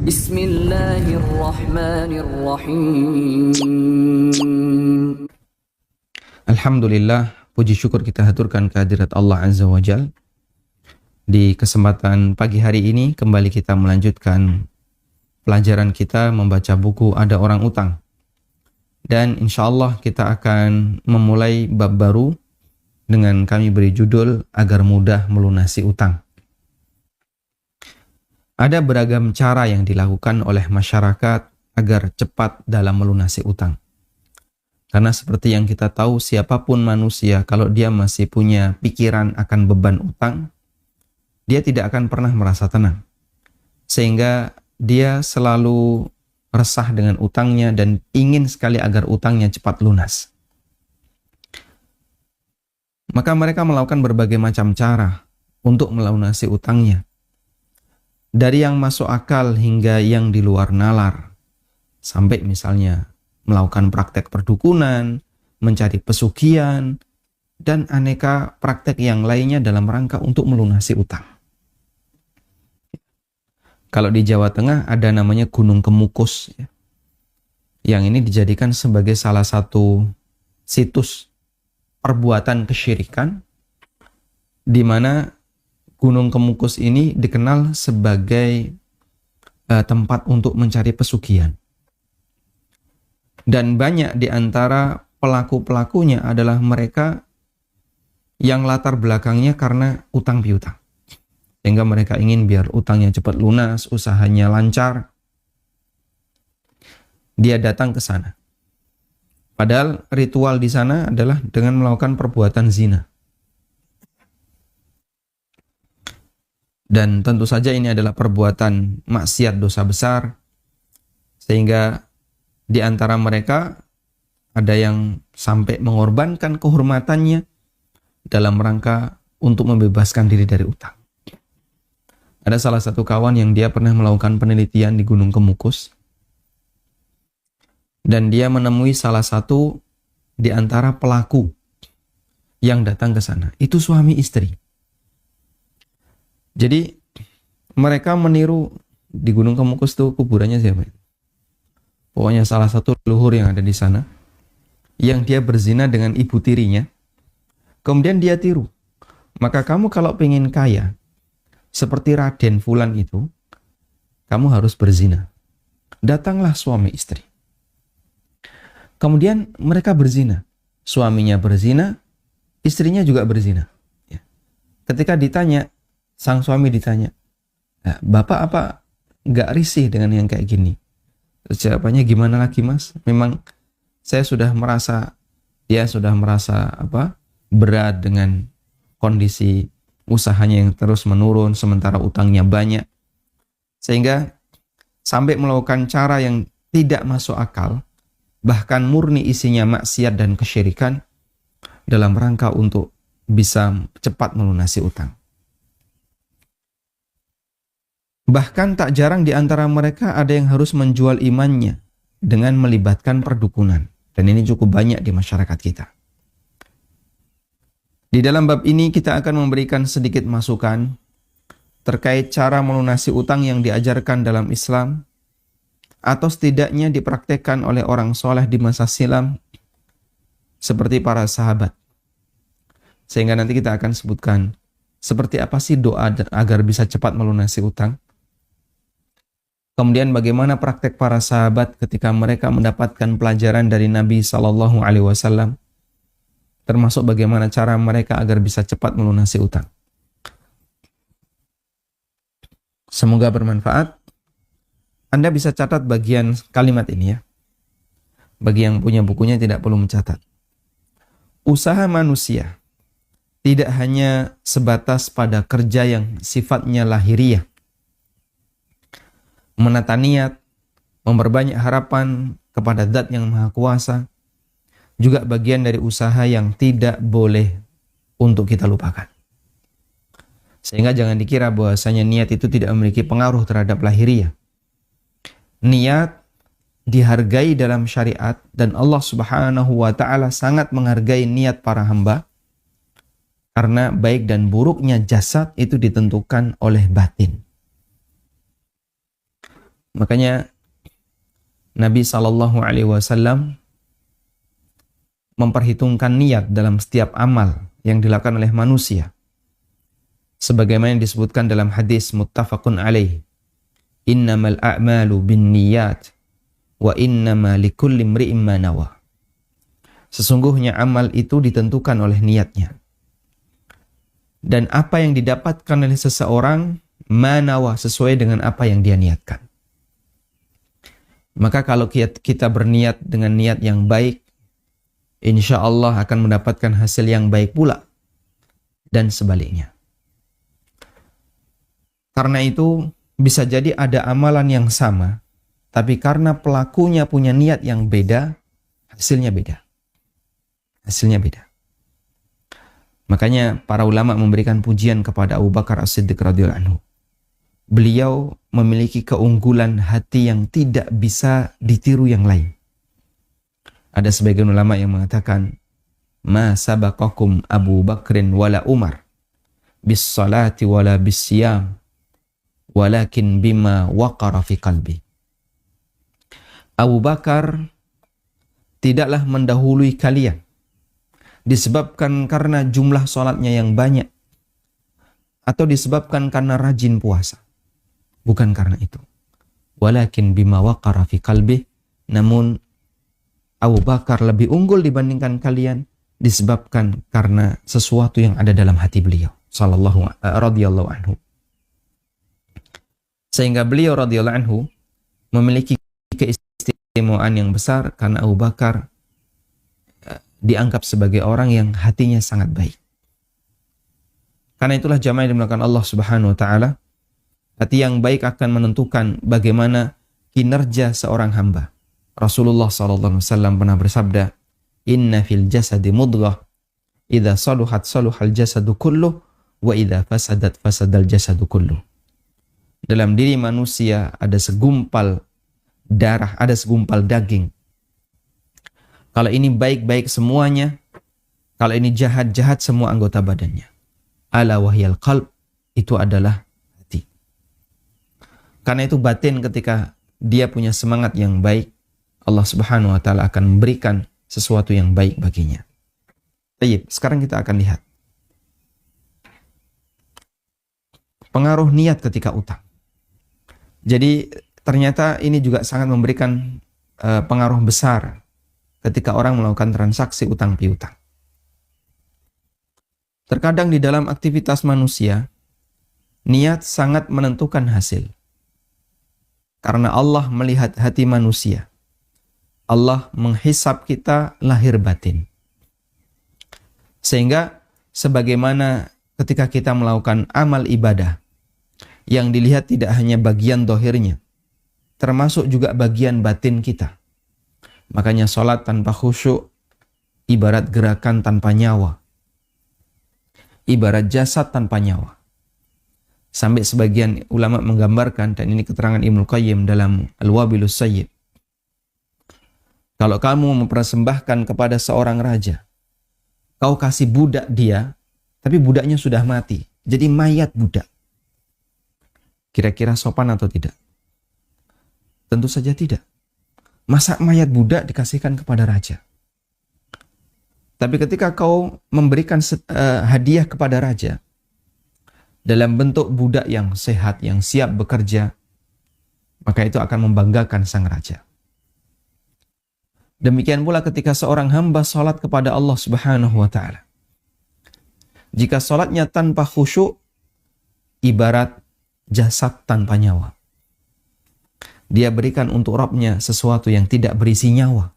Bismillahirrahmanirrahim. Alhamdulillah, puji syukur kita haturkan kehadirat Allah Azza wa Jal. Di kesempatan pagi hari ini kembali kita melanjutkan pelajaran kita membaca buku Ada Orang Utang. Dan insya Allah kita akan memulai bab baru dengan kami beri judul Agar Mudah Melunasi Utang. Ada beragam cara yang dilakukan oleh masyarakat agar cepat dalam melunasi utang. Karena seperti yang kita tahu, siapapun manusia kalau dia masih punya pikiran akan beban utang, dia tidak akan pernah merasa tenang. Sehingga dia selalu resah dengan utangnya dan ingin sekali agar utangnya cepat lunas. Maka mereka melakukan berbagai macam cara untuk melunasi utangnya. Dari yang masuk akal hingga yang di luar nalar. Sampai misalnya melakukan praktek perdukunan, mencari pesugihan, dan aneka praktek yang lainnya dalam rangka untuk melunasi utang. Kalau di Jawa Tengah ada namanya Gunung Kemukus. Yang ini dijadikan sebagai salah satu situs perbuatan kesyirikan, di mana Gunung Kemukus ini dikenal sebagai tempat untuk mencari pesugihan. Dan banyak di antara pelaku-pelakunya adalah mereka yang latar belakangnya karena utang piutang. Sehingga mereka ingin biar utangnya cepat lunas, usahanya lancar. Dia datang ke sana. Padahal ritual di sana adalah dengan melakukan perbuatan zina. Dan tentu saja ini adalah perbuatan maksiat dosa besar. Sehingga di antara mereka ada yang sampai mengorbankan kehormatannya dalam rangka untuk membebaskan diri dari utang. Ada salah satu kawan yang dia pernah melakukan penelitian di Gunung Kemukus. Dan dia menemui salah satu di antara pelaku yang datang ke sana. Itu suami istri. Jadi mereka meniru di Gunung Kemukus itu kuburannya siapa? Pokoknya salah satu leluhur yang ada di sana, yang dia berzina dengan ibu tirinya. Kemudian dia tiru. Maka kamu kalau pengen kaya, seperti Raden Fulan itu, kamu harus berzina. Datanglah suami istri. Kemudian mereka berzina. Suaminya berzina, istrinya juga berzina. Ketika ditanya, sang suami ditanya, Bapak apa nggak risih dengan yang kayak gini? Terus jawabannya, gimana lagi mas? Memang dia sudah merasa berat dengan kondisi usahanya yang terus menurun, sementara utangnya banyak. Sehingga sampai melakukan cara yang tidak masuk akal, bahkan murni isinya maksiat dan kesyirikan, dalam rangka untuk bisa cepat melunasi utang. Bahkan tak jarang di antara mereka ada yang harus menjual imannya dengan melibatkan perdukunan. Dan ini cukup banyak di masyarakat kita. Di dalam bab ini kita akan memberikan sedikit masukan terkait cara melunasi utang yang diajarkan dalam Islam atau setidaknya dipraktekkan oleh orang soleh di masa silam seperti para sahabat. Sehingga nanti kita akan sebutkan seperti apa sih doa agar bisa cepat melunasi utang. Kemudian bagaimana praktek para sahabat ketika mereka mendapatkan pelajaran dari Nabi SAW, termasuk bagaimana cara mereka agar bisa cepat melunasi utang. Semoga bermanfaat. Anda bisa catat bagian kalimat ini ya. Bagi yang punya bukunya tidak perlu mencatat. Usaha manusia tidak hanya sebatas pada kerja yang sifatnya lahiriah, menata niat, memperbanyak harapan kepada Zat yang Maha Kuasa, juga bagian dari usaha yang tidak boleh untuk kita lupakan. Sehingga jangan dikira bahwasanya niat itu tidak memiliki pengaruh terhadap lahiriah. Niat dihargai dalam syariat dan Allah Subhanahu wa taala sangat menghargai niat para hamba, karena baik dan buruknya jasad itu ditentukan oleh batin. Makanya Nabi SAW memperhitungkan niat dalam setiap amal yang dilakukan oleh manusia. Sebagaimana yang disebutkan dalam hadis muttafaqun alaih. Innamal a'malu bin niyat wa innama likulli imri'in ma nawa. Sesungguhnya amal itu ditentukan oleh niatnya. Dan apa yang didapatkan oleh seseorang manawa, sesuai dengan apa yang dia niatkan. Maka kalau kita berniat dengan niat yang baik, insya Allah akan mendapatkan hasil yang baik pula. Dan sebaliknya. Karena itu bisa jadi ada amalan yang sama, tapi karena pelakunya punya niat yang beda, hasilnya beda. Hasilnya beda. Makanya para ulama memberikan pujian kepada Abu Bakar As-Siddiq radhiyallahu anhu. Beliau memiliki keunggulan hati yang tidak bisa ditiru yang lain. Ada sebagian ulama yang mengatakan, ma sabaqakum Abu Bakrin wala Umar bis salati wala bis siyam walakin bima waqara fi qalbi. Abu Bakar tidaklah mendahului kalian disebabkan karena jumlah sholatnya yang banyak atau disebabkan karena rajin puasa. Bukan karena itu. Walakin bima waqara fi qalbi, namun Abu Bakar lebih unggul dibandingkan kalian disebabkan karena sesuatu yang ada dalam hati beliau radhiyallahu anhu. Sehingga beliau radhiyallahu anhu memiliki keistimewaan yang besar karena Abu Bakar dianggap sebagai orang yang hatinya sangat baik. Karena itulah jamaah yang dimulakan Allah Subhanahu wa taala, hati yang baik akan menentukan bagaimana kinerja seorang hamba. Rasulullah SAW pernah bersabda, inna fil jasadi mudghah, idza saluhat saluhal jasadu kulluh, wa idza fasadat fasadal jasadu kulluh. Dalam diri manusia ada segumpal darah, ada segumpal daging. Kalau ini baik-baik semuanya, kalau ini jahat-jahat semua anggota badannya. Ala wahyal qalb, itu adalah hati. Karena itu batin ketika dia punya semangat yang baik, Allah Subhanahu wa taala akan memberikan sesuatu yang baik baginya. Baik, sekarang kita akan lihat pengaruh niat ketika utang. Jadi ternyata ini juga sangat memberikan pengaruh besar ketika orang melakukan transaksi utang piutang. Terkadang di dalam aktivitas manusia, niat sangat menentukan hasil. Karena Allah melihat hati manusia. Allah menghisap kita lahir batin. Sehingga sebagaimana ketika kita melakukan amal ibadah, yang dilihat tidak hanya bagian dohirnya, termasuk juga bagian batin kita. Makanya sholat tanpa khusyuk ibarat gerakan tanpa nyawa. Ibarat jasad tanpa nyawa. Sampai sebagian ulama menggambarkan, dan ini keterangan Ibnu Qayyim dalam Al-Wabilus Sayyib. Kalau kamu mempersembahkan kepada seorang raja, kau kasih budak dia, tapi budaknya sudah mati. Jadi mayat budak. Kira-kira sopan atau tidak? Tentu saja tidak. Masa mayat budak dikasihkan kepada raja? Tapi ketika kau memberikan hadiah kepada raja dalam bentuk budak yang sehat, yang siap bekerja, maka itu akan membanggakan sang raja. Demikian pula ketika seorang hamba sholat kepada Allah Subhanahu wa ta'ala. Jika sholatnya tanpa khusyuk, ibarat jasad tanpa nyawa. Dia berikan untuk Rabbnya sesuatu yang tidak berisi nyawa.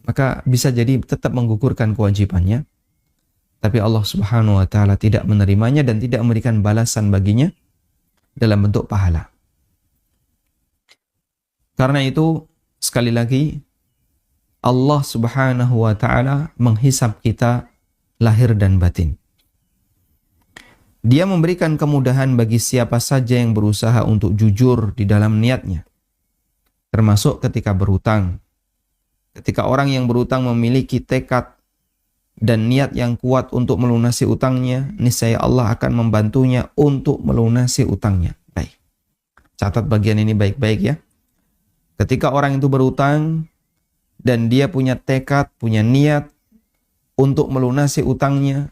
Maka bisa jadi tetap menggugurkan kewajibannya, tapi Allah Subhanahu wa ta'ala tidak menerimanya dan tidak memberikan balasan baginya dalam bentuk pahala. Karena itu, sekali lagi, Allah Subhanahu wa ta'ala menghisap kita lahir dan batin. Dia memberikan kemudahan bagi siapa saja yang berusaha untuk jujur di dalam niatnya. Termasuk ketika berhutang. Ketika orang yang berhutang memiliki tekad dan niat yang kuat untuk melunasi utangnya, niscaya Allah akan membantunya untuk melunasi utangnya. Baik. Catat bagian ini baik-baik ya. Ketika orang itu berutang dan dia punya tekad, punya niat untuk melunasi utangnya,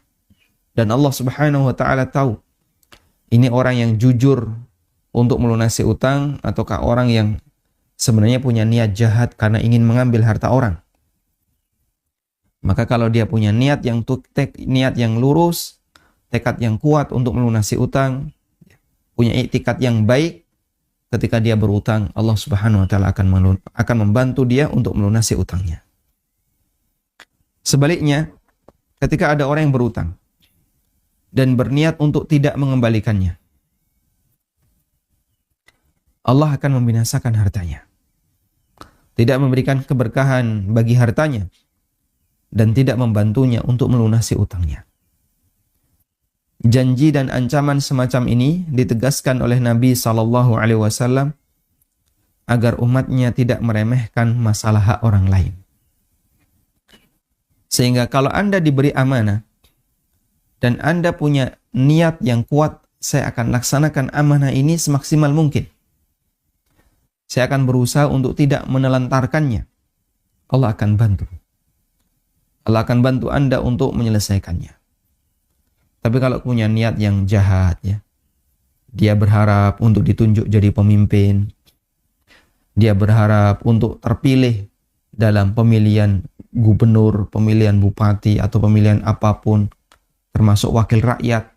dan Allah Subhanahu wa taala tahu ini orang yang jujur untuk melunasi utang ataukah orang yang sebenarnya punya niat jahat karena ingin mengambil harta orang. Maka kalau dia punya niat yang lurus, tekad yang kuat untuk melunasi utang, punya iktikad yang baik, ketika dia berutang, Allah Subhanahu wa taala akan membantu dia untuk melunasi utangnya. Sebaliknya, ketika ada orang yang berutang dan berniat untuk tidak mengembalikannya, Allah akan membinasakan hartanya. Tidak memberikan keberkahan bagi hartanya dan tidak membantunya untuk melunasi utangnya. Janji dan ancaman semacam ini ditegaskan oleh Nabi SAW agar umatnya tidak meremehkan masalah hak orang lain. Sehingga kalau Anda diberi amanah dan Anda punya niat yang kuat, saya akan laksanakan amanah ini semaksimal mungkin. Saya akan berusaha untuk tidak menelantarkannya. Allah akan bantu. Allah akan bantu Anda untuk menyelesaikannya. Tapi kalau punya niat yang jahat, ya, dia berharap untuk ditunjuk jadi pemimpin, dia berharap untuk terpilih dalam pemilihan gubernur, pemilihan bupati, atau pemilihan apapun, termasuk wakil rakyat.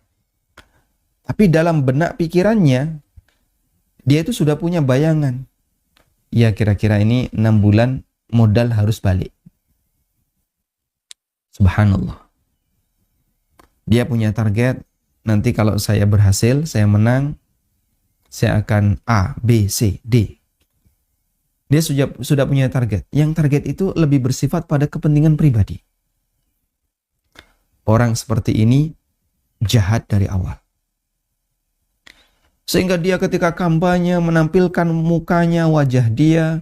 Tapi dalam benak pikirannya, dia itu sudah punya bayangan. Ya kira-kira ini 6 bulan modal harus balik. Subhanallah. Dia punya target, nanti kalau saya berhasil, saya menang, saya akan A, B, C, D. Dia sudah punya target. Yang target itu lebih bersifat pada kepentingan pribadi. Orang seperti ini jahat dari awal. Sehingga dia ketika kampanye menampilkan mukanya, wajah dia,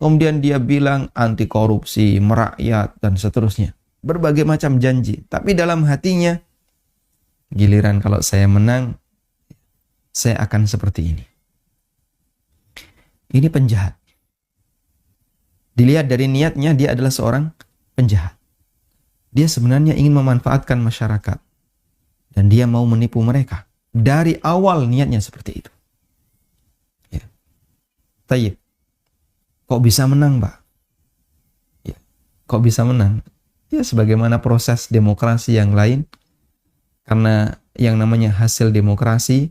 kemudian dia bilang anti korupsi, merakyat, dan seterusnya. Berbagai macam janji. Tapi dalam hatinya, giliran kalau saya menang, saya akan seperti ini. Ini penjahat. Dilihat dari niatnya, dia adalah seorang penjahat. Dia sebenarnya ingin memanfaatkan masyarakat. Dan dia mau menipu mereka. Dari awal niatnya seperti itu. Ya. Tayyib. Kok bisa menang, Pak? Ya. Kok bisa menang? Ya, sebagaimana proses demokrasi yang lain. Karena yang namanya hasil demokrasi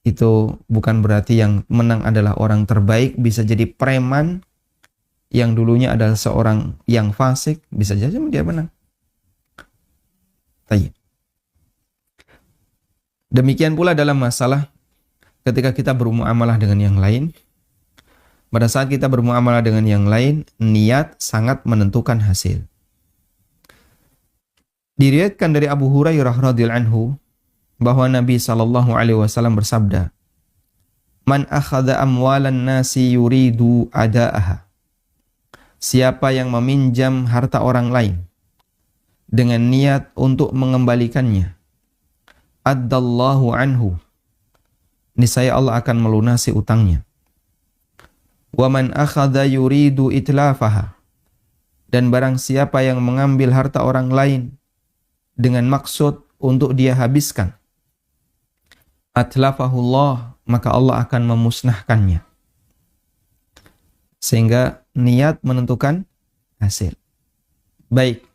itu bukan berarti yang menang adalah orang terbaik. Bisa jadi preman yang dulunya adalah seorang yang fasik. Bisa jadi dia menang. Tayyib. Demikian pula dalam masalah ketika kita bermuamalah dengan yang lain. Pada saat kita bermuamalah dengan yang lain, niat sangat menentukan hasil. Diriwayatkan dari Abu Hurairah radhiyallahu anhu bahwa Nabi SAW bersabda, "Man akhadha amwalan nasi yuridu ada'aha." Siapa yang meminjam harta orang lain dengan niat untuk mengembalikannya, addallahu anhu, niscaya Allah akan melunasi utangnya. Wa man akhadha yuridu itlafaha, dan barang siapa yang mengambil harta orang lain dengan maksud untuk dia habiskan, atlafahullah, maka Allah akan memusnahkannya. Sehingga niat menentukan hasil. Baik,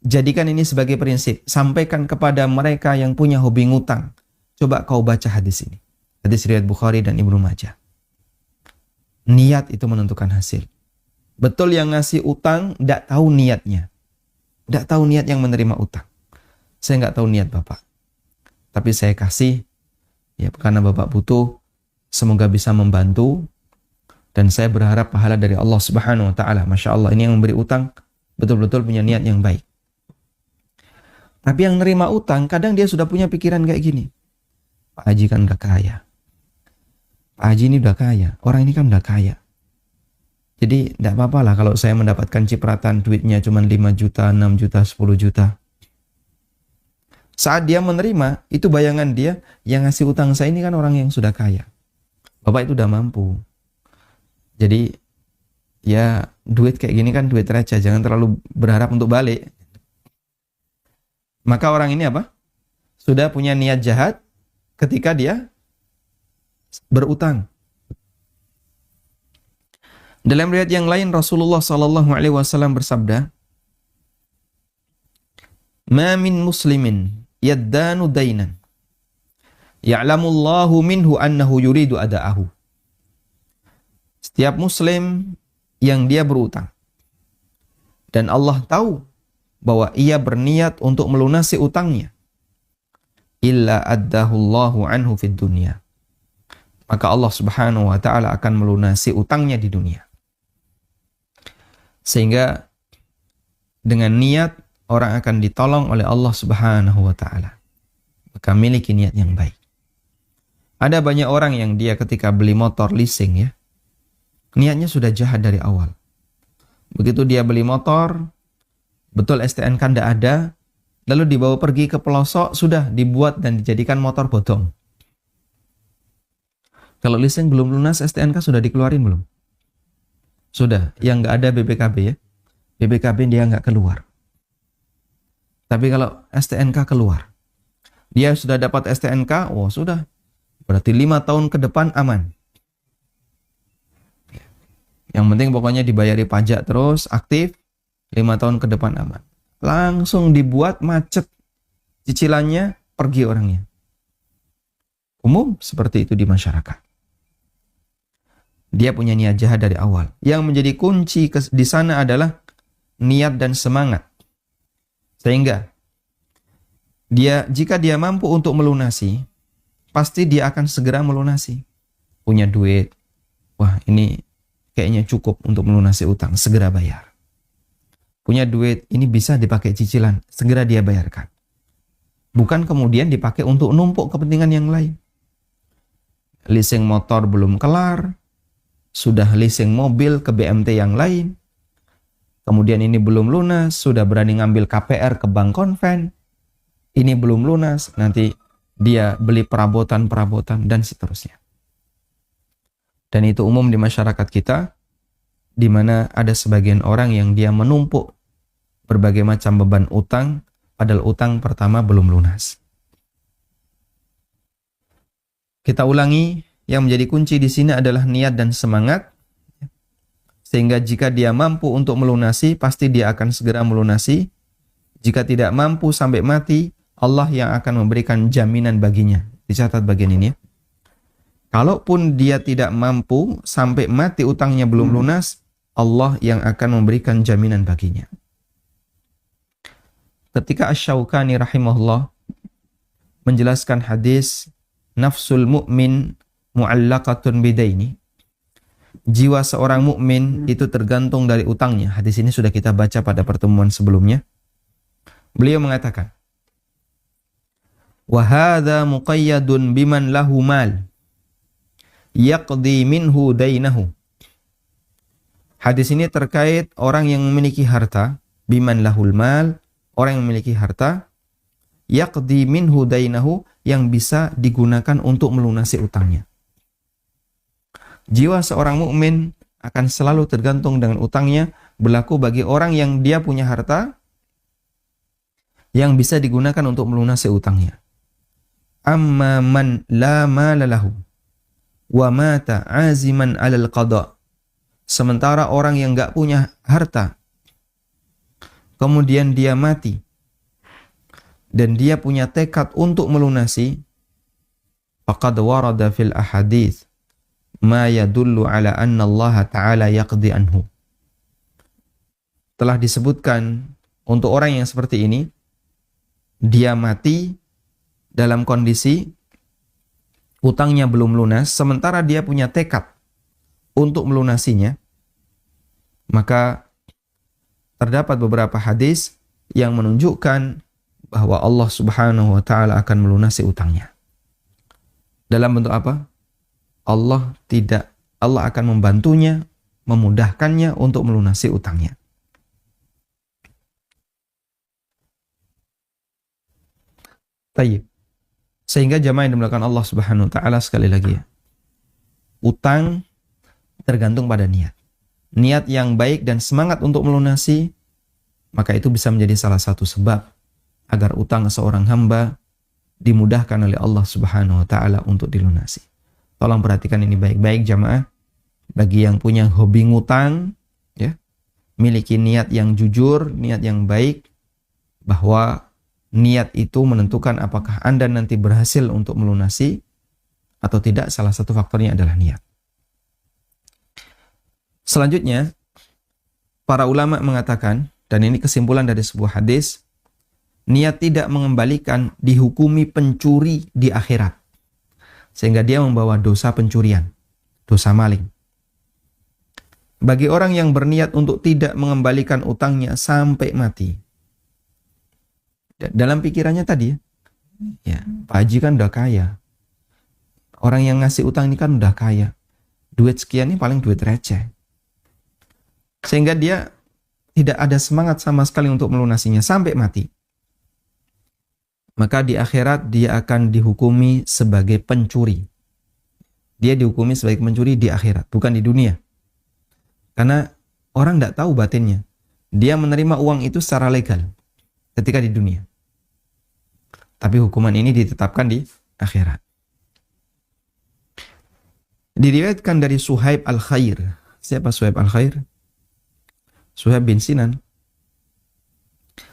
jadikan ini sebagai prinsip. Sampaikan kepada mereka yang punya hobi ngutang. Coba kau baca hadis ini. Hadis riwayat Bukhari dan Ibnu Majah. Niat itu menentukan hasil. Betul yang ngasih utang tidak tahu niatnya. Tidak tahu niat yang menerima utang. Saya nggak tahu niat Bapak. Tapi saya kasih ya karena Bapak butuh. Semoga bisa membantu. Dan saya berharap pahala dari Allah Subhanahu wa taala. Masya Allah, ini yang memberi utang betul-betul punya niat yang baik. Tapi yang nerima utang, kadang dia sudah punya pikiran kayak gini. Pak Haji kan udah kaya. Pak Haji ini udah kaya. Orang ini kan udah kaya. Jadi tidak apa-apa lah kalau saya mendapatkan cipratan duitnya cuma 5 juta, 6 juta, 10 juta. Saat dia menerima, itu bayangan dia yang ngasih utang saya ini kan orang yang sudah kaya. Bapak itu udah mampu. Jadi ya duit kayak gini kan duit receh, jangan terlalu berharap untuk balik. Maka orang ini apa? Sudah punya niat jahat ketika dia berutang. Dalam riwayat yang lain Rasulullah sallallahu alaihi wasallam bersabda, "Ma min muslimin yaddanu dainan ya'lamullahu minhu annahu yuridu ada'ahu." Setiap muslim yang dia berutang dan Allah tahu bahwa ia berniat untuk melunasi utangnya, illa addahullahu anhu fid dunya, maka Allah Subhanahu wa taala akan melunasi utangnya di dunia. Sehingga dengan niat orang akan ditolong oleh Allah Subhanahu wa taala. Maka miliki niat yang baik. Ada banyak orang yang dia ketika beli motor leasing ya, niatnya sudah jahat dari awal. Begitu dia beli motor, betul STNK tidak ada, lalu dibawa pergi ke pelosok, sudah dibuat dan dijadikan motor bodong. Kalau leasing belum lunas, STNK sudah dikeluarin belum? Sudah, yang nggak ada BPKB ya. BPKB dia nggak keluar. Tapi kalau STNK keluar, dia sudah dapat STNK, oh sudah. Berarti 5 tahun ke depan aman. Yang penting pokoknya dibayari pajak terus, aktif, 5 tahun ke depan aman. Langsung dibuat macet. Cicilannya, pergi orangnya. Umum seperti itu di masyarakat. Dia punya niat jahat dari awal. Yang menjadi kunci di sana adalah niat dan semangat. Sehingga jika dia mampu untuk melunasi, pasti dia akan segera melunasi. Punya duit, wah ini kayaknya cukup untuk melunasi utang, segera bayar. Punya duit, ini bisa dipakai cicilan, segera dia bayarkan. Bukan kemudian dipakai untuk numpuk kepentingan yang lain. Leasing motor belum kelar, sudah leasing mobil ke BMT yang lain, kemudian ini belum lunas, sudah berani ngambil KPR ke bank konven, ini belum lunas, nanti dia beli perabotan-perabotan dan seterusnya. Dan itu umum di masyarakat kita, di mana ada sebagian orang yang dia menumpuk berbagai macam beban utang, padahal utang pertama belum lunas. Kita ulangi, yang menjadi kunci di sini adalah niat dan semangat. Sehingga jika dia mampu untuk melunasi, pasti dia akan segera melunasi. Jika tidak mampu sampai mati, Allah yang akan memberikan jaminan baginya. Dicatat bagian ini ya. Kalaupun dia tidak mampu sampai mati utangnya belum lunas, Allah yang akan memberikan jaminan baginya. Ketika Asy-Syaukani rahimahullah menjelaskan hadis nafsul mu'min mu'allaqatun bidaini, jiwa seorang mukmin itu tergantung dari utangnya. Hadis ini sudah kita baca pada pertemuan sebelumnya. Beliau mengatakan, wa hadza muqayyadun biman lahu mal yaqdi minhu dainahu. Hadis ini terkait orang yang memiliki harta, biman lahul mal, orang yang memiliki harta, yaqdi minhu dainahu, yang bisa digunakan untuk melunasi utangnya. Jiwa seorang mukmin akan selalu tergantung dengan utangnya, berlaku bagi orang yang dia punya harta yang bisa digunakan untuk melunasi utangnya. Amma man la mala lahu wa mata aziman 'alal qada. Sementara orang yang enggak punya harta, kemudian dia mati dan dia punya tekad untuk melunasi, faqad warada fil ahadits ma yadullu ala anna Allah Ta'ala yaqdi anhu. Telah disebutkan untuk orang yang seperti ini, dia mati dalam kondisi utangnya belum lunas, sementara dia punya tekad untuk melunasinya, maka terdapat beberapa hadis yang menunjukkan bahwa Allah Subhanahu wa Ta'ala akan melunasi utangnya. Dalam bentuk apa? Allah akan membantunya, memudahkannya untuk melunasi utangnya. Tayyib. Sehingga jamaah yang dimulakan Allah Subhanahu wa Ta'ala, sekali lagi ya, utang tergantung pada niat. Niat yang baik dan semangat untuk melunasi, maka itu bisa menjadi salah satu sebab agar utang seorang hamba dimudahkan oleh Allah Subhanahu wa taala untuk dilunasi. Tolong perhatikan ini baik-baik jamaah. Bagi yang punya hobi ngutang, ya, miliki niat yang jujur, niat yang baik, bahwa niat itu menentukan apakah Anda nanti berhasil untuk melunasi atau tidak. Salah satu faktornya adalah niat. Selanjutnya, para ulama mengatakan, dan ini kesimpulan dari sebuah hadis, niat tidak mengembalikan dihukumi pencuri di akhirat, sehingga dia membawa dosa pencurian, dosa maling. Bagi orang yang berniat untuk tidak mengembalikan utangnya sampai mati, dalam pikirannya tadi, ya, Pak Haji kan udah kaya, orang yang ngasih utang ini kan udah kaya, duit sekian ini paling duit receh, sehingga dia tidak ada semangat sama sekali untuk melunasinya sampai mati. Maka di akhirat dia akan dihukumi sebagai pencuri. Dia dihukumi sebagai pencuri di akhirat, bukan di dunia. Karena orang tidak tahu batinnya. Dia menerima uang itu secara legal ketika di dunia. Tapi hukuman ini ditetapkan di akhirat. Diriwayatkan dari Suhaib Al-Khair. Siapa Suhaib Al-Khair? Suhaib bin Sinan.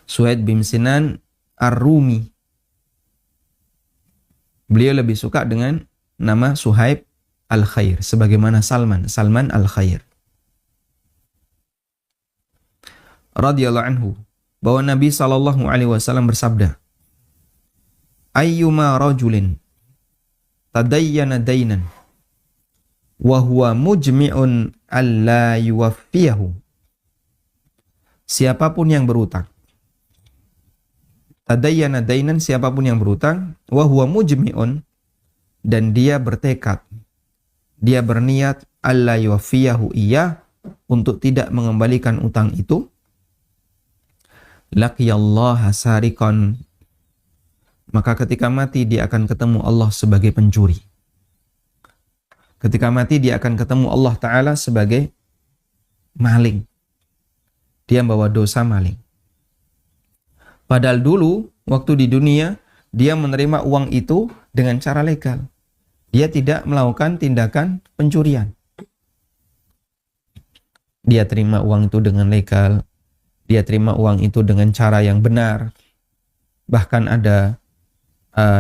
Suhaib bin Sinan Ar-Rumi. Beliau lebih suka dengan nama Suhaib Al-Khair, sebagaimana Salman Al-Khair radhiyallahu anhu, bahwa Nabi SAW bersabda, ayyuma rajulin tadayyana dainan wa huwa mujmi'un alla yuwaffiyahu. Siapapun yang berutang, tadayyana dainan, siapapun yang berutang, wa huwa mujmi'un, dan dia bertekad, dia berniat alla yuwaffiyahu iya, untuk tidak mengembalikan utang itu, laqiyallaha sariqan, maka ketika mati dia akan ketemu Allah sebagai pencuri. Ketika mati dia akan ketemu Allah Ta'ala sebagai maling. Dia membawa dosa maling. Padahal dulu waktu di dunia dia menerima uang itu dengan cara legal. Dia tidak melakukan tindakan pencurian. Dia terima uang itu dengan legal. Dia terima uang itu dengan cara yang benar. Bahkan ada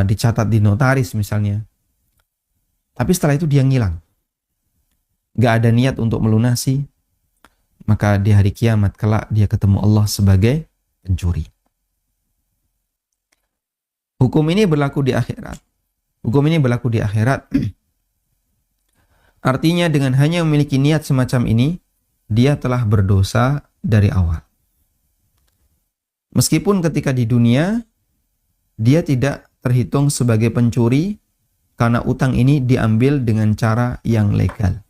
dicatat di notaris misalnya. Tapi setelah itu dia ngilang. Gak ada niat untuk melunasi. Maka di hari kiamat kelak dia ketemu Allah sebagai pencuri. Hukum ini berlaku di akhirat. Hukum ini berlaku di akhirat. Artinya dengan hanya memiliki niat semacam ini, dia telah berdosa dari awal. Meskipun ketika di dunia, dia tidak terhitung sebagai pencuri karena utang ini diambil dengan cara yang legal.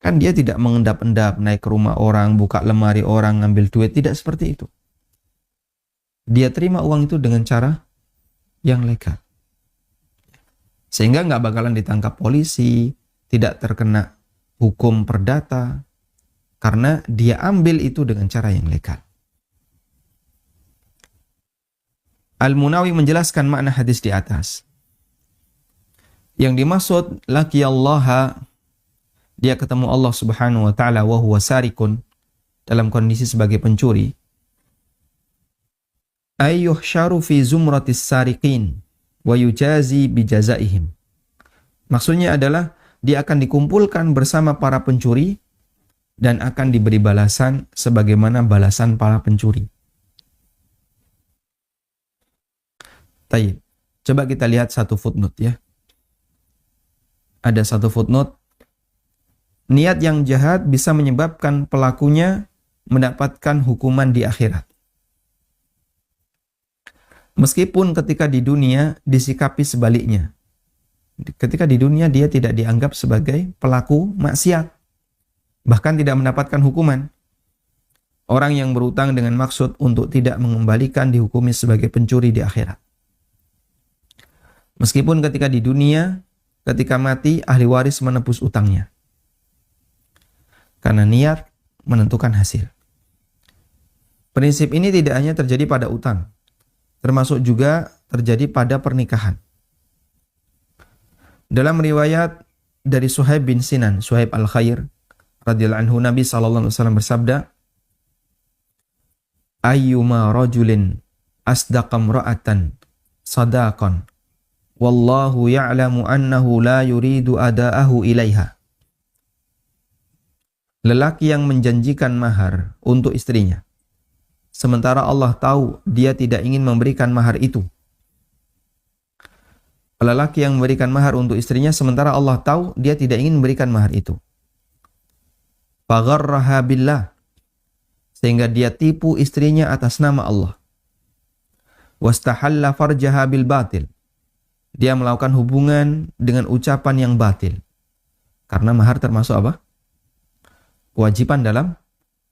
Kan dia tidak mengendap-endap, naik ke rumah orang, buka lemari orang, ngambil duit, tidak seperti itu. Dia terima uang itu dengan cara yang legal. Sehingga nggak bakalan ditangkap polisi, tidak terkena hukum perdata, karena dia ambil itu dengan cara yang legal. Al-Munawi menjelaskan makna hadis di atas. Yang dimaksud laqiyallaha, dia ketemu Allah Subhanahu wa taala wa huwa sarikun, dalam kondisi sebagai pencuri. Ayyuhsyaru fi zumratis sariqin wa yujazi bijazaihim. Maksudnya adalah dia akan dikumpulkan bersama para pencuri dan akan diberi balasan sebagaimana balasan para pencuri. Taib. Coba kita lihat satu footnote ya. Ada satu footnote. Niat yang jahat bisa menyebabkan pelakunya mendapatkan hukuman di akhirat. Meskipun ketika di dunia disikapi sebaliknya. Ketika di dunia dia tidak dianggap sebagai pelaku maksiat. Bahkan tidak mendapatkan hukuman. Orang yang berutang dengan maksud untuk tidak mengembalikan dihukumi sebagai pencuri di akhirat. Meskipun ketika di dunia ketika mati ahli waris menebus utangnya. Karena niat menentukan hasil. Prinsip ini tidak hanya terjadi pada utang, termasuk juga terjadi pada pernikahan. Dalam riwayat dari Suhaib bin Sinan, Suhaib al-Khair radhiyallahu anhu, Nabi SAW bersabda, ayyuma rajulin asdaqam ra'atan sadaqan wallahu ya'lamu annahu la yuridu ada'ahu ilaiha. Lelaki yang menjanjikan mahar untuk istrinya, sementara Allah tahu dia tidak ingin memberikan mahar itu. Lelaki yang memberikan mahar untuk istrinya, sementara Allah tahu dia tidak ingin memberikan mahar itu. Fagharraha billah, sehingga dia tipu istrinya atas nama Allah. Wastahalla farjaha bil batil, dia melakukan hubungan dengan ucapan yang batil. Karena mahar termasuk apa? Kewajiban dalam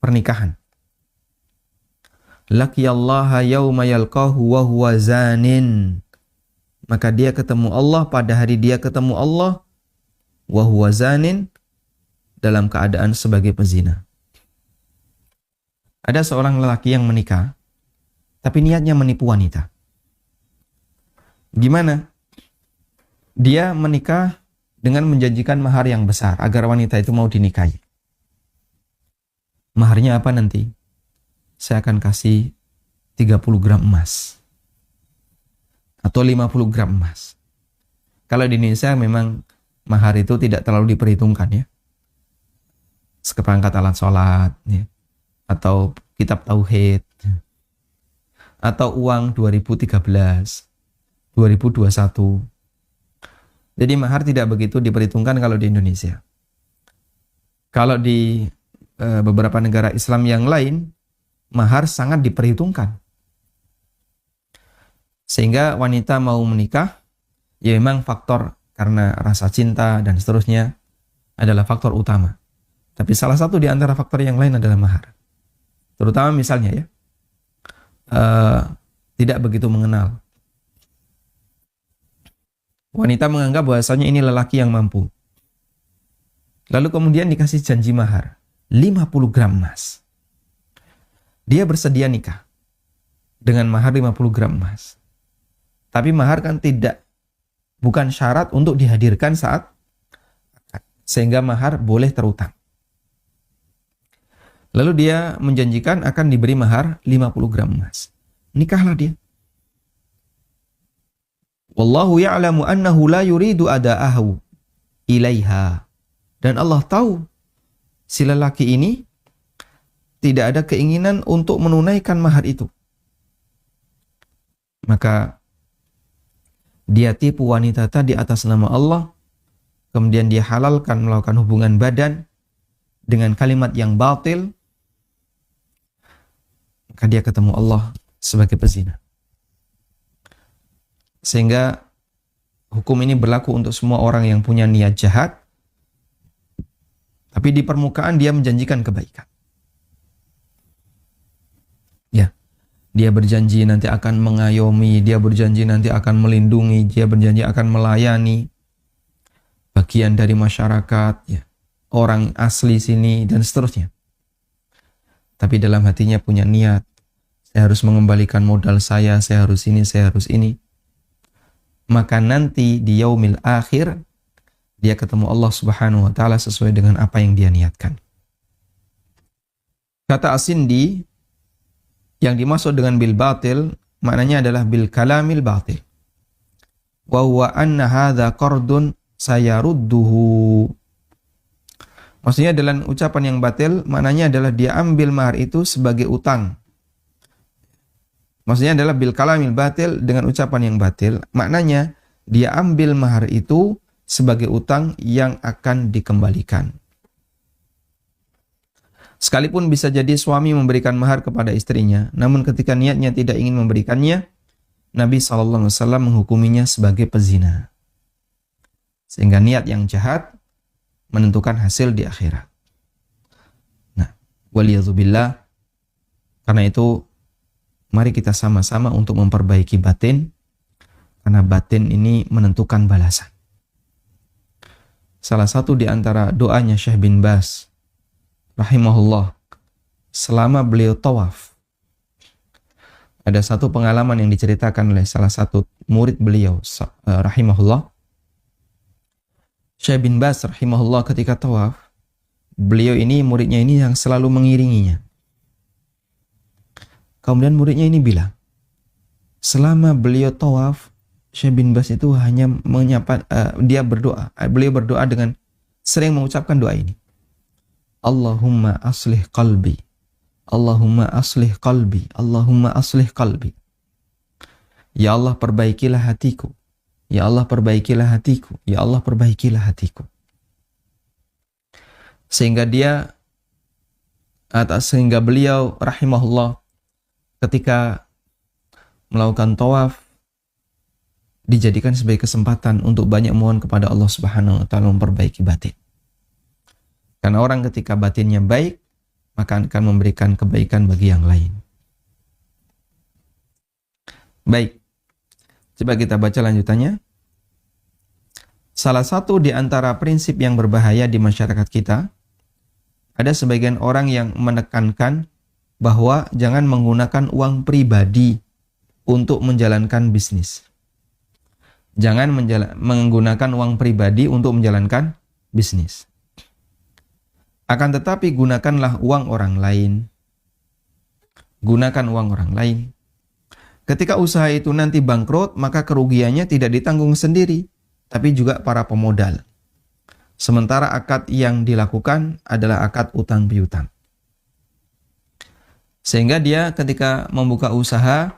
pernikahan. Laqiyallaha yawma yalqahu wa huwa zanin, maka dia ketemu Allah pada hari dia ketemu Allah, wa huwa zanin, dalam keadaan sebagai pezina. Ada seorang lelaki yang menikah, tapi niatnya menipu wanita. Gimana? Dia menikah dengan menjanjikan mahar yang besar agar wanita itu mau dinikahi. Maharnya apa nanti? Saya akan kasih 30 gram emas. Atau 50 gram emas. Kalau di Indonesia memang mahar itu tidak terlalu diperhitungkan ya. Seperangkat alat sholat ya. Atau kitab tauhid. Atau uang 2013, 2021. Jadi mahar tidak begitu diperhitungkan kalau di Indonesia. Kalau di beberapa negara Islam yang lain, mahar sangat diperhitungkan. Sehingga wanita mau menikah, ya memang faktor karena rasa cinta dan seterusnya adalah faktor utama. Tapi salah satu di antara faktor yang lain adalah mahar. Terutama misalnya ya, tidak begitu mengenal. Wanita menganggap bahwasanya ini lelaki yang mampu. Lalu kemudian dikasih janji mahar 50 gram emas. Dia bersedia nikah dengan mahar 50 gram emas. Tapi mahar kan bukan syarat untuk dihadirkan saat akad, sehingga mahar boleh terutang. Lalu dia menjanjikan akan diberi mahar 50 gram emas. Nikahlah dia. Wallahu ya'lamu annahu la yuridu ada'ahu ilaiha. Dan Allah tahu si lelaki ini tidak ada keinginan untuk menunaikan mahar itu. Maka dia tipu wanita tadi atas nama Allah, kemudian dia halalkan melakukan hubungan badan dengan kalimat yang batil, maka dia ketemu Allah sebagai pezina. Sehingga hukum ini berlaku untuk semua orang yang punya niat jahat, tapi di permukaan dia menjanjikan kebaikan. Ya, dia berjanji nanti akan mengayomi, dia berjanji nanti akan melindungi, dia berjanji akan melayani bagian dari masyarakat, ya, orang asli sini dan seterusnya. Tapi dalam hatinya punya niat, saya harus mengembalikan modal saya harus ini, saya harus ini. Maka nanti di yaumil akhir dia ketemu Allah Subhanahu wa taala sesuai dengan apa yang dia niatkan. Kata As-Sindi, yang dimaksud dengan bil batil maknanya adalah bil kalamil batil. Wa huwa anna hadza qardun sayarudduhu. Maksudnya dalam ucapan yang batil maknanya adalah dia ambil mahar itu sebagai utang. Maksudnya adalah bil kalamil batil, dengan ucapan yang batil, maknanya dia ambil mahar itu sebagai utang yang akan dikembalikan. Sekalipun bisa jadi suami memberikan mahar kepada istrinya, namun ketika niatnya tidak ingin memberikannya, Nabi SAW menghukuminya sebagai pezina. Sehingga niat yang jahat menentukan hasil di akhirat. Nah, waliyadzubillah, karena itu mari kita sama-sama untuk memperbaiki batin, karena batin ini menentukan balasan. salah satu di antara doanya Syekh bin Baz rahimahullah selama beliau tawaf. Ada satu pengalaman yang diceritakan oleh salah satu murid beliau rahimahullah. Syekh bin Baz rahimahullah ketika tawaf, beliau ini muridnya ini yang selalu mengiringinya. Kemudian muridnya ini bilang, selama beliau tawaf, Syekh bin Baz itu hanya menyapa, beliau berdoa dengan sering mengucapkan doa ini. Allahumma aslih qalbi, Allahumma aslih qalbi, Allahumma aslih qalbi. Ya Allah perbaikilah hatiku, ya Allah perbaikilah hatiku, ya Allah perbaikilah hatiku. Sehingga beliau rahimahullah ketika melakukan tawaf dijadikan sebagai kesempatan untuk banyak mohon kepada Allah Subhanahu wa taala memperbaiki batin. Karena orang ketika batinnya baik, maka akan memberikan kebaikan bagi yang lain. Baik. Coba kita baca lanjutannya. Salah satu di antara prinsip yang berbahaya di masyarakat kita, ada sebagian orang yang menekankan bahwa jangan menggunakan uang pribadi untuk menjalankan bisnis. Jangan menggunakan uang pribadi untuk menjalankan bisnis. Akan tetapi gunakanlah uang orang lain. Gunakan uang orang lain. Ketika usaha itu nanti bangkrut, maka kerugiannya tidak ditanggung sendiri, tapi juga para pemodal. Sementara akad yang dilakukan adalah akad utang piutang. Sehingga dia ketika membuka usaha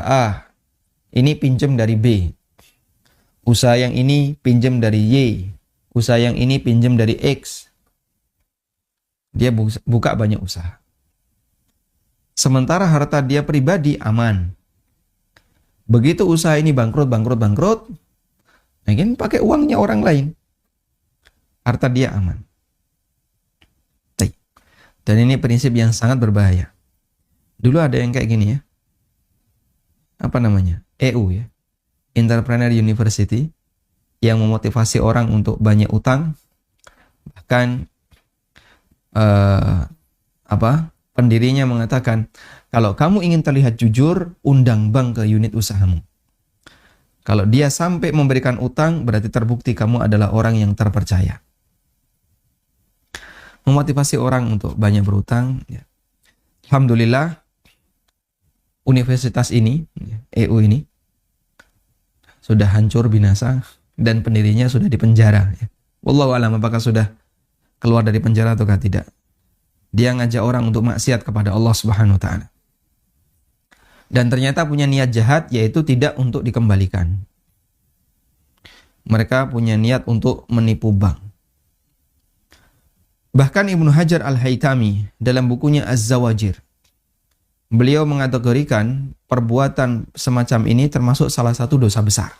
A, ini pinjam dari B. Usaha yang ini pinjam dari Y. Usaha yang ini pinjam dari X. Dia buka banyak usaha. Sementara harta dia pribadi aman. Begitu usaha ini bangkrut, mungkin pakai uangnya orang lain. Harta dia aman. Dan ini prinsip yang sangat berbahaya. Dulu ada yang kayak gini ya. Apa namanya? EU ya. Entrepreneur University yang memotivasi orang untuk banyak utang. Bahkan pendirinya mengatakan, kalau kamu ingin terlihat jujur, undang bank ke unit usahamu. Kalau dia sampai memberikan utang, berarti terbukti kamu adalah orang yang terpercaya. Memotivasi orang untuk banyak berutang. Ya. Alhamdulillah, universitas ini, EU ini, sudah hancur binasa dan pendirinya sudah dipenjara. Ya. Wallahu a'lam apakah sudah keluar dari penjara ataukah tidak. Dia ngajak orang untuk maksiat kepada Allah Subhanahu wa taala. Dan ternyata punya niat jahat, yaitu tidak untuk dikembalikan. Mereka punya niat untuk menipu bank. Bahkan Ibnu Hajar Al-Haytami dalam bukunya Az-Zawajir, beliau mengategorikan perbuatan semacam ini termasuk salah satu dosa besar.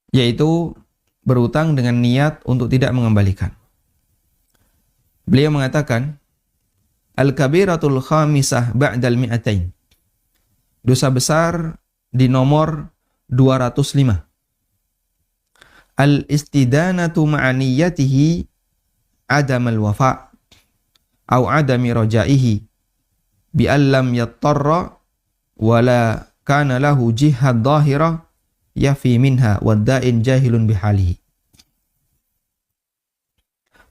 Yaitu berutang dengan niat untuk tidak mengembalikan. Beliau mengatakan, Al-kabiratul khamisah ba'dal mi'atain. Dosa besar di nomor 205. Al-istidanatu ma'aniyatihi adam al-wafa' au adami rajaihi bi'allam yattarra wala kana lahu jihad dhahira yafi minha wadda'in jahilun bihalihi.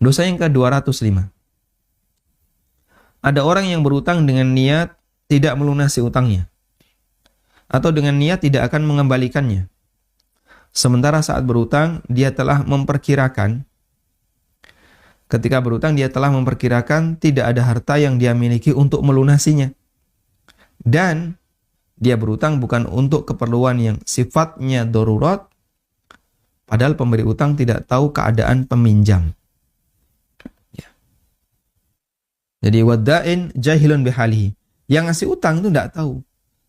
Dosa yang ke-205. Ada orang yang berutang dengan niat tidak melunasi utangnya, atau dengan niat tidak akan mengembalikannya. Sementara saat berutang, dia telah memperkirakan, ketika berutang dia telah memperkirakan tidak ada harta yang dia miliki untuk melunasinya. Dan dia berutang bukan untuk keperluan yang sifatnya darurat, padahal pemberi utang tidak tahu keadaan peminjam. Jadi wadda'in jahilun bihalihi. Yang ngasih utang itu tidak tahu.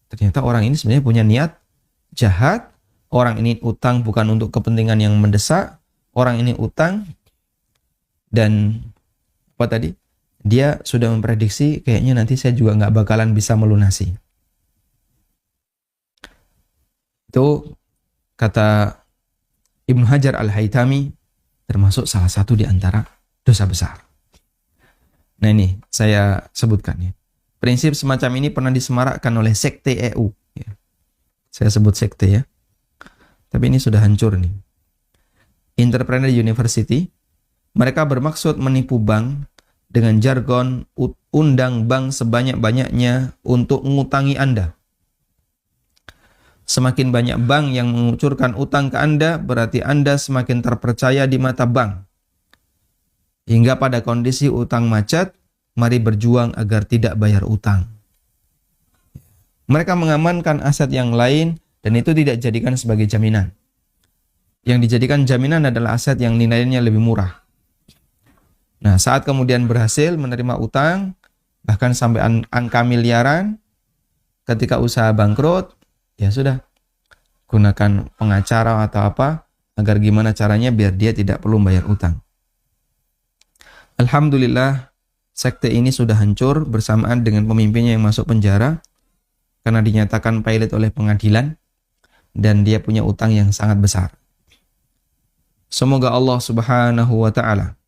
Ternyata orang ini sebenarnya punya niat jahat. Orang ini utang bukan untuk kepentingan yang mendesak. Orang ini utang dan apa tadi? Dia sudah memprediksi kayaknya nanti saya juga nggak bakalan bisa melunasi. Itu kata Ibnu Hajar Al-Haytami termasuk salah satu di antara dosa besar. Nah ini saya sebutkan ya. Prinsip semacam ini pernah disemarakkan oleh sekte EU. Ya. Saya sebut sekte ya. Tapi ini sudah hancur nih. Entrepreneur University, mereka bermaksud menipu bank dengan jargon undang bank sebanyak-banyaknya untuk mengutangi Anda. Semakin banyak bank yang mengucurkan utang ke Anda, berarti Anda semakin terpercaya di mata bank. Hingga pada kondisi utang macet, mari berjuang agar tidak bayar utang. Mereka mengamankan aset yang lain dan itu tidak dijadikan sebagai jaminan. Yang dijadikan jaminan adalah aset yang nilainya lebih murah. Nah, saat kemudian berhasil menerima utang, bahkan sampai angka miliaran, ketika usaha bangkrut, ya sudah, gunakan pengacara atau apa, agar gimana caranya biar dia tidak perlu bayar utang. Alhamdulillah, sekte ini sudah hancur bersamaan dengan pemimpinnya yang masuk penjara karena dinyatakan pailit oleh pengadilan dan dia punya utang yang sangat besar. Semoga Allah Subhanahu wa Ta'ala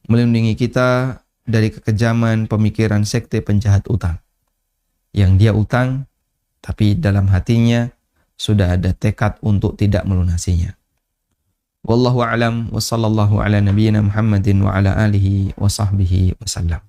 melindungi kita dari kekejaman pemikiran sekte penjahat utang. Yang dia utang, tapi dalam hatinya sudah ada tekad untuk tidak melunasinya. Wallahu a'lam wa sallallahu ala nabiyyina Muhammadin wa ala alihi wa sahbihi wa sallam.